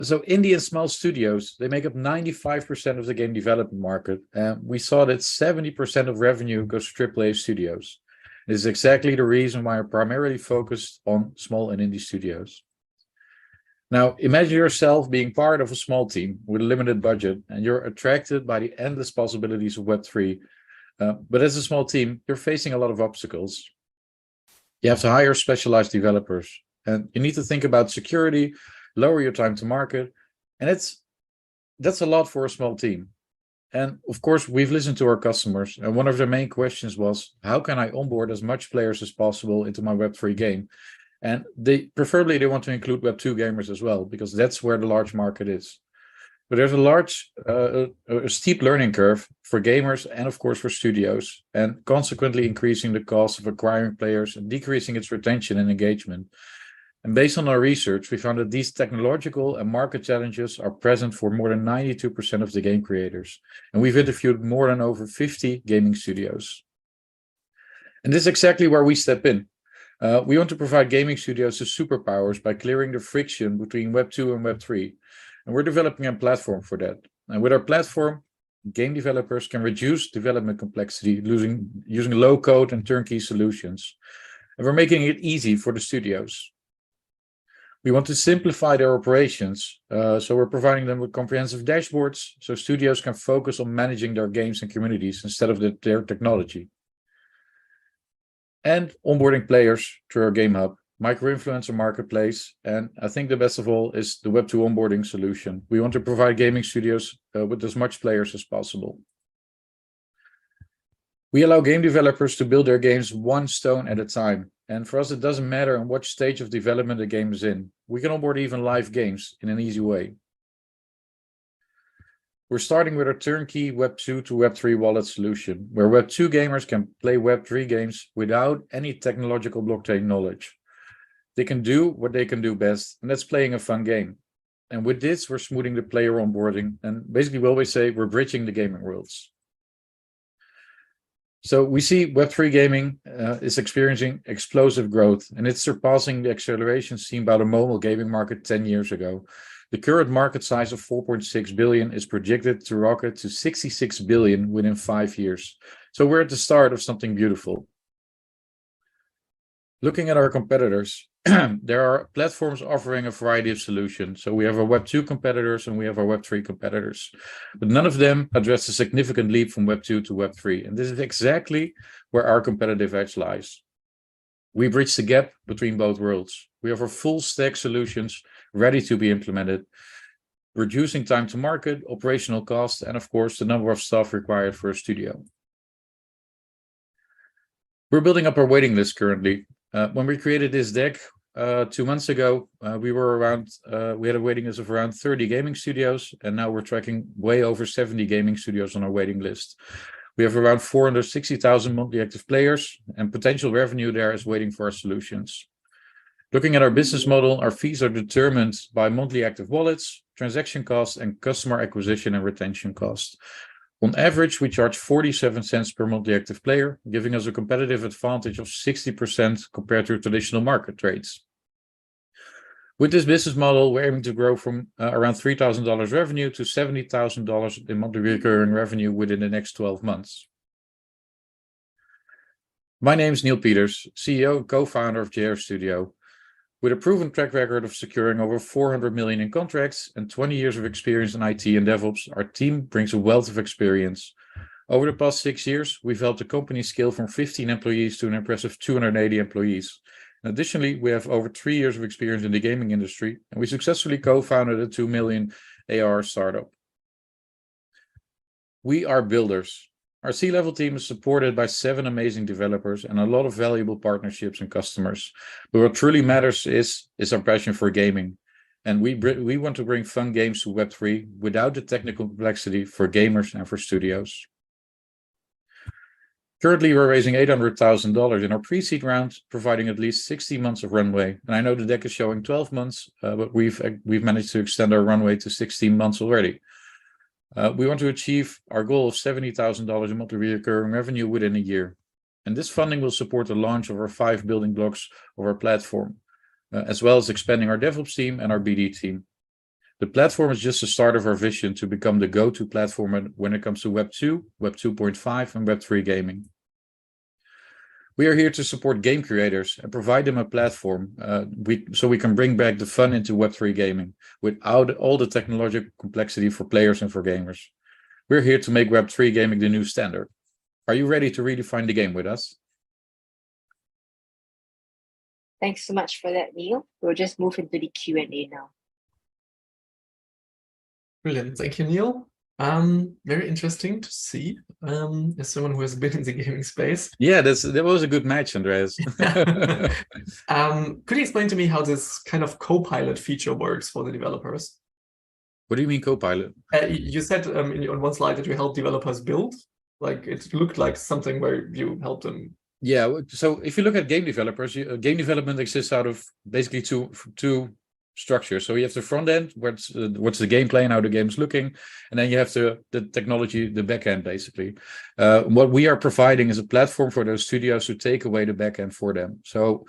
So indie and small studios, they make up 95% of the game development market. And we saw that 70% of revenue goes to AAA studios. This is exactly the reason why I primarily focused on small and indie studios. Now, imagine yourself being part of a small team with a limited budget, and you're attracted by the endless possibilities of Web3. But as a small team, you're facing a lot of obstacles. You have to hire specialized developers, and you need to think about security, lower your time to market, and that's a lot for a small team. And of course, we've listened to our customers, and one of their main questions was, how can I onboard as much players as possible into my Web3 game? And preferably they want to include Web2 gamers as well, because that's where the large market is. But there's a steep learning curve for gamers and of course for studios, and consequently increasing the cost of acquiring players and decreasing its retention and engagement. And based on our research, we found that these technological and market challenges are present for more than 92% of the game creators. And we've interviewed more than over 50 gaming studios. And this is exactly where we step in. We want to provide gaming studios with superpowers by clearing the friction between Web2 and Web3. And we're developing a platform for that. And with our platform, game developers can reduce development complexity using low-code and turnkey solutions. And we're making it easy for the studios. We want to simplify their operations, so we're providing them with comprehensive dashboards so studios can focus on managing their games and communities instead of their technology. And onboarding players through our Game Hub, micro-influencer marketplace, and I think the best of all is the Web2 onboarding solution. We want to provide gaming studios with as much players as possible. We allow game developers to build their games one stone at a time. And for us, it doesn't matter on what stage of development the game is in. We can onboard even live games in an easy way. We're starting with a turnkey Web2 to Web3 wallet solution, where Web2 gamers can play Web3 games without any technological blockchain knowledge. They can do what they can do best, and that's playing a fun game. And with this, we're smoothing the player onboarding. And basically, we always say we're bridging the gaming worlds. So we see Web3 gaming is experiencing explosive growth, and it's surpassing the acceleration seen by the mobile gaming market 10 years ago. The current market size of 4.6 billion is projected to rocket to 66 billion within 5 years. So we're at the start of something beautiful. Looking at our competitors, there are platforms offering a variety of solutions. So we have our Web2 competitors and we have our Web3 competitors, but none of them address a significant leap from Web2 to Web3. And this is exactly where our competitive edge lies. We bridge the gap between both worlds. We offer full stack solutions ready to be implemented, reducing time to market, operational costs, and of course, the number of staff required for a studio. We're building up our waiting list currently. When we created this deck 2 months ago, we had a waiting list of around 30 gaming studios, and now we're tracking way over 70 gaming studios on our waiting list. We have around 460,000 monthly active players, and potential revenue there is waiting for our solutions. Looking at our business model, our fees are determined by monthly active wallets, transaction costs, and customer acquisition and retention costs. On average, we charge 47 cents per monthly active player, giving us a competitive advantage of 60% compared to traditional market rates. With this business model, we're aiming to grow from around $3,000 revenue to $70,000 in monthly recurring revenue within the next 12 months. My name is Neil Peters, CEO and co-founder of JR Studio. With a proven track record of securing over 400 million in contracts and 20 years of experience in IT and DevOps, our team brings a wealth of experience. Over the past 6 years, we've helped the company scale from 15 employees to an impressive 280 employees. And additionally, we have over 3 years of experience in the gaming industry, and we successfully co-founded a 2 million ARR startup. We are builders. Our C-level team is supported by 7 amazing developers and a lot of valuable partnerships and customers. But what truly matters is our passion for gaming. And we want to bring fun games to Web3 without the technical complexity for gamers and for studios. Currently, we're raising $800,000 in our pre-seed round, providing at least 60 months of runway. And I know the deck is showing 12 months, but we've managed to extend our runway to 16 months already. We want to achieve our goal of $70,000 in monthly recurring revenue within a year. And this funding will support the launch of our 5 building blocks of our platform, as well as expanding our DevOps team and our BD team. The platform is just the start of our vision to become the go-to platform when it comes to Web2, Web 2.5, and Web3 gaming. We are here to support game creators and provide them a platform so we can bring back the fun into Web3 gaming without all the technological complexity for players and for gamers. We're here to make Web3 gaming the new standard. Are you ready to redefine the game with us? Thanks so much for that, Neil. We'll just move into the Q&A now. Brilliant. Thank you, Neil. Very interesting to see as someone who has been in the gaming space. Yeah, that was a good match, Andreas. Could you explain to me how this kind of co-pilot feature works for the developers? What do you mean co-pilot? You said on one slide that you help developers build. Like it looked like something where you help them. Yeah, so if you look at game developers, game development exists out of basically two structures. So you have the front end, what's the gameplay and how the game is looking, and then you have the technology, the back end, basically. What we are providing is a platform for those studios to take away the back end for them. So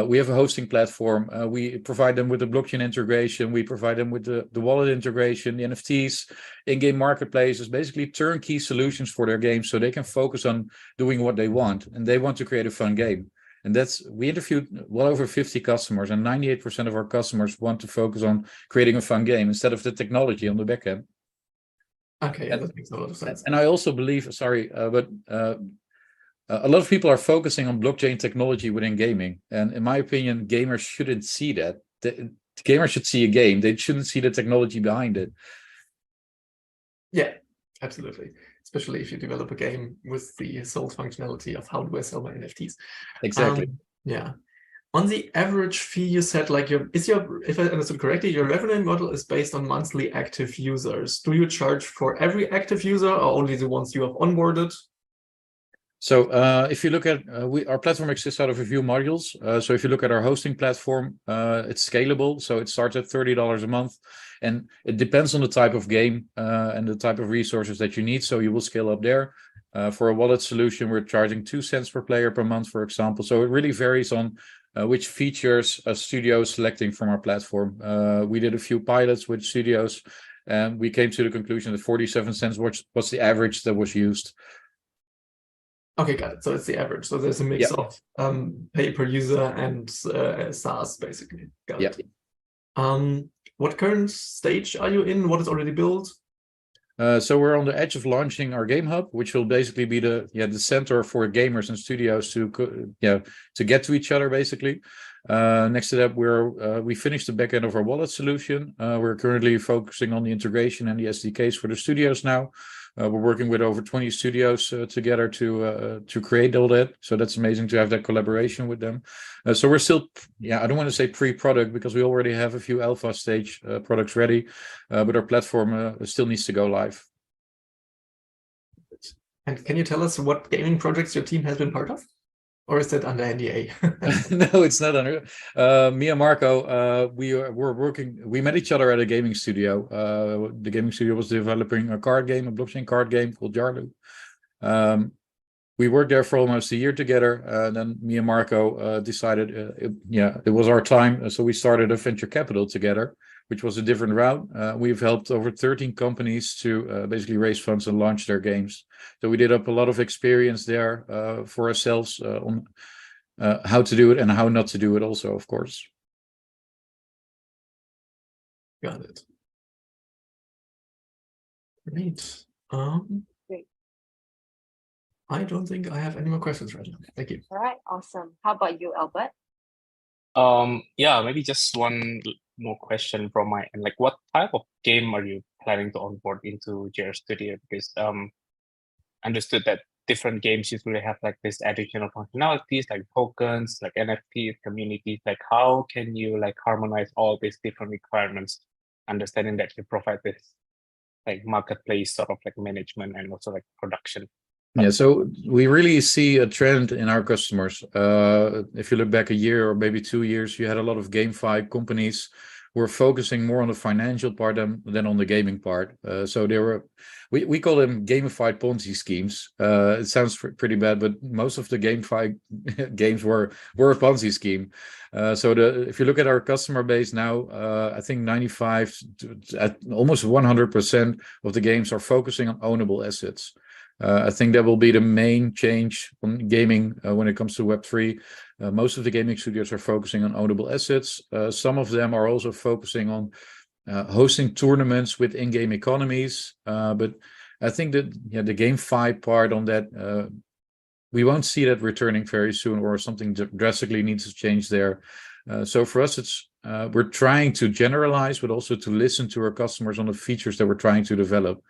we have a hosting platform. We provide them with the blockchain integration. We provide them with the wallet integration, the NFTs, in-game marketplaces, basically turnkey solutions for their games so they can focus on doing what they want, and they want to create a fun game. And we interviewed well over 50 customers, and 98% of our customers want to focus on creating a fun game instead of the technology on the back end. Okay, yeah, that makes a lot of sense. And I also believe, but a lot of people are focusing on blockchain technology within gaming. And in my opinion, gamers shouldn't see that. The gamers should see a game. They shouldn't see the technology behind it. Yeah, absolutely. Especially if you develop a game with the sole functionality of how do I sell my NFTs. Exactly. Yeah. On the average fee, you said if I understood correctly, your revenue model is based on monthly active users. Do you charge for every active user or only the ones you have onboarded? So if you look at our platform exists out of a few modules. So if you look at our hosting platform, it's scalable. So it starts at $30 a month, and it depends on the type of game and the type of resources that you need. So you will scale up there. For a wallet solution, we're charging 2 cents per player per month, for example. So it really varies on which features a studio is selecting from our platform. We did a few pilots with studios, and we came to the conclusion that 47 cents was the average that was used. Okay, got it. So it's the average. So there's a mix of pay per user and SaaS, basically. Got it. What current stage are you in? What is already built? So we're on the edge of launching our game hub, which will basically be the center for gamers and studios to get to each other, basically. Next to that, we finished the back end of our wallet solution. We're currently focusing on the integration and the SDKs for the studios now. We're working with over 20 studios together to create all that. So that's amazing to have that collaboration with them. So we're still, I don't want to say pre-product because we already have a few alpha stage products ready, but our platform still needs to go live. And can you tell us what gaming projects your team has been part of? Or is that under NDA? No, it's not under. Me and Marco, we met each other at a gaming studio. The gaming studio was developing a blockchain card game called Jarlu. We worked there for almost a year together. And then me and Marco decided, it was our time. So we started a venture capital together, which was a different route. We've helped over 13 companies to basically raise funds and launch their games. So we did up a lot of experience there for ourselves on how to do it and how not to do it also, of course. Got it. Great. Great. I don't think I have any more questions right now. Thank you. All right, awesome. How about you, Albert? Maybe just one more question from my end. Like, what type of game are you planning to onboard into your studio? Because understood that different games usually have like this additional functionalities like tokens, like NFTs, communities. Like, how can you like harmonize all these different requirements, understanding that you provide this like marketplace sort of like management and also like production? Yeah, so we really see a trend in our customers. If you look back a year or maybe 2 years, you had a lot of GameFi companies who are focusing more on the financial part than on the gaming part. So they were, we call them gamified Ponzi schemes. It sounds pretty bad, but most of the gamified games were a Ponzi scheme. So if you look at our customer base now, I think 95 at almost 100% of the games are focusing on ownable assets. I think that will be the main change on gaming when it comes to Web3. Most of the gaming studios are focusing on ownable assets. Some of them are also focusing on hosting tournaments with in-game economies. But I think that the GameFi part on that, we won't see that returning very soon, or something drastically needs to change there. So for us, it's we're trying to generalize, but also to listen to our customers on the features that we're trying to develop.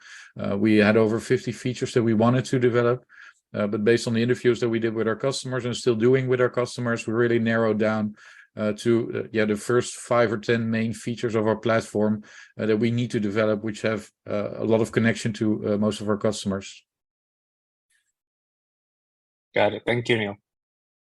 We had over 50 features that we wanted to develop, but based on the interviews that we did with our customers and still doing with our customers, we really narrowed down to the first 5 or 10 main features of our platform that we need to develop, which have a lot of connection to most of our customers. Got it. Thank you, Neil.